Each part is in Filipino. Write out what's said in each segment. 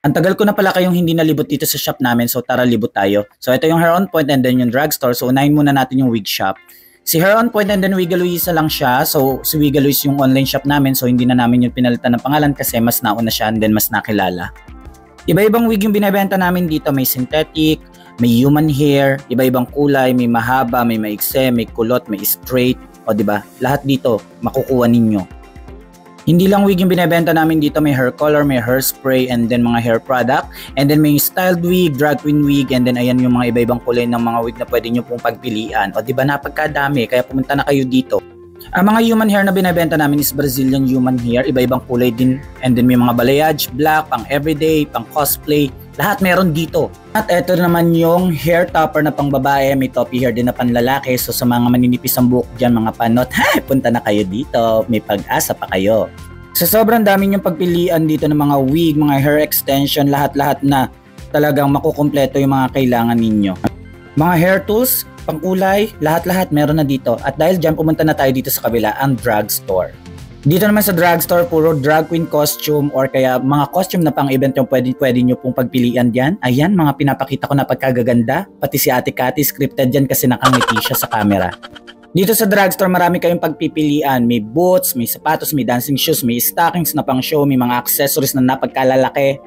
Ang tagal ko na pala kayong hindi nalibot dito sa shop namin, so tara libot tayo. So ito yung Hair On Point and then yung drugstore. So unahin muna natin yung wig shop. Si Hair On Point and then Wiga Luisa lang siya. So si Wiga Luis yung online shop namin, so hindi na namin yung pinalitan ng pangalan kasi mas nauna siya and then mas nakilala. Iba-ibang wig yung binebenta namin dito. May synthetic, may human hair, iba-ibang kulay, may mahaba, may maikse, may kulot, may straight. O diba? Lahat dito makukuha ninyo. Hindi lang wig yung binebenta namin dito, may hair color, may hairspray, and then mga hair product, and then may styled wig, drag queen wig, and then ayan yung mga iba-ibang kulay ng mga wig na pwede nyo pong pagpilian. O diba napagkadami, kaya pumunta na kayo dito. Ang mga human hair na binebenta namin is Brazilian human hair, iba-ibang kulay din, and then may mga balayage, black, pang everyday, pang cosplay, lahat meron dito. At eto naman yung hair topper na pang babae, may toppy hair din na panlalaki, so sa mga maninipis ang buhok dyan, mga panot, punta na kayo dito, may pag-asa pa kayo. Sa sobrang dami niyong pagpilian dito ng mga wig, mga hair extension, lahat-lahat na talagang makukumpleto yung mga kailangan ninyo. Mga hair tools, pangkulay, lahat-lahat meron na dito. At dahil dyan, pumunta na tayo dito sa kabila, ang drugstore. Dito naman sa drugstore, puro drag queen costume or kaya mga costume na pang-event yung pwede nyo pong pagpilian dyan. Ayan, mga pinapakita ko na pagkagaganda. Pati si Ate Cathy, scripted dyan kasi nakangiti siya sa camera. Dito sa drugstore, marami kayong pagpipilian. May boots, may sapatos, may dancing shoes, may stockings na pang show, may mga accessories na napagkalalaki.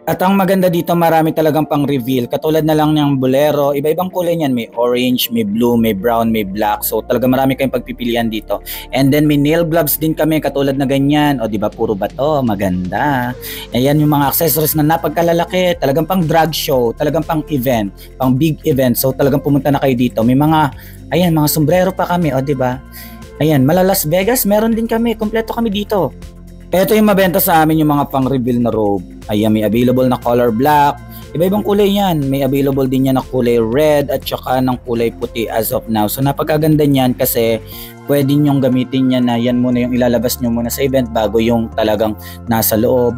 At ang maganda dito, marami talagang pang reveal. Katulad na lang ng bolero, iba-ibang kulay niyan. May orange, may blue, may brown, may black. So talaga marami kayong pagpipilian dito. And then may nail gloves din kami katulad na ganyan. O diba puro bato, maganda. Ayan yung mga accessories na napagkalalaki. Talagang pang drag show, talagang pang event, pang big event. So talagang pumunta na kayo dito. May mga, ayan, mga sombrero pa kami, o diba? Ayan, mala Las Vegas, meron din kami. Kompleto kami dito. Ito yung mabenta sa amin, yung mga pang-reveal na robe. Ayan, may available na color black. Iba-ibang kulay yan. May available din yan na kulay red at saka ng kulay puti as of now. So napakaganda niyan kasi pwede nyong gamitin yan na yan muna yung ilalabas nyo muna sa event bago yung talagang nasa loob.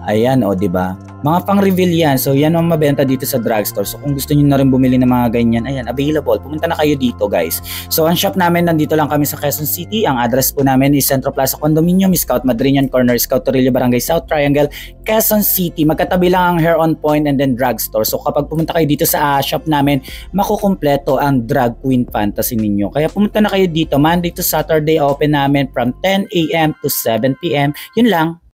Ayan, o diba? Mga pang-reveal yan. So yan ang mabenta dito sa drugstore. So kung gusto niyo na rin bumili ng mga ganyan, ayan, available. Pumunta na kayo dito, guys. So ang shop namin, nandito lang kami sa Quezon City. Ang address po namin is Centro Plaza Condominium, Scout Madrinian Corner, Scout Torillo, Barangay South Triangle, Quezon City. Magkatabi lang ang Hair On Point and then drugstore. So kapag pumunta kayo dito sa shop namin, makukumpleto ang drag queen fantasy ninyo. Kaya pumunta na kayo dito. Monday to Saturday open namin from 10 AM to 7 PM. Yun lang.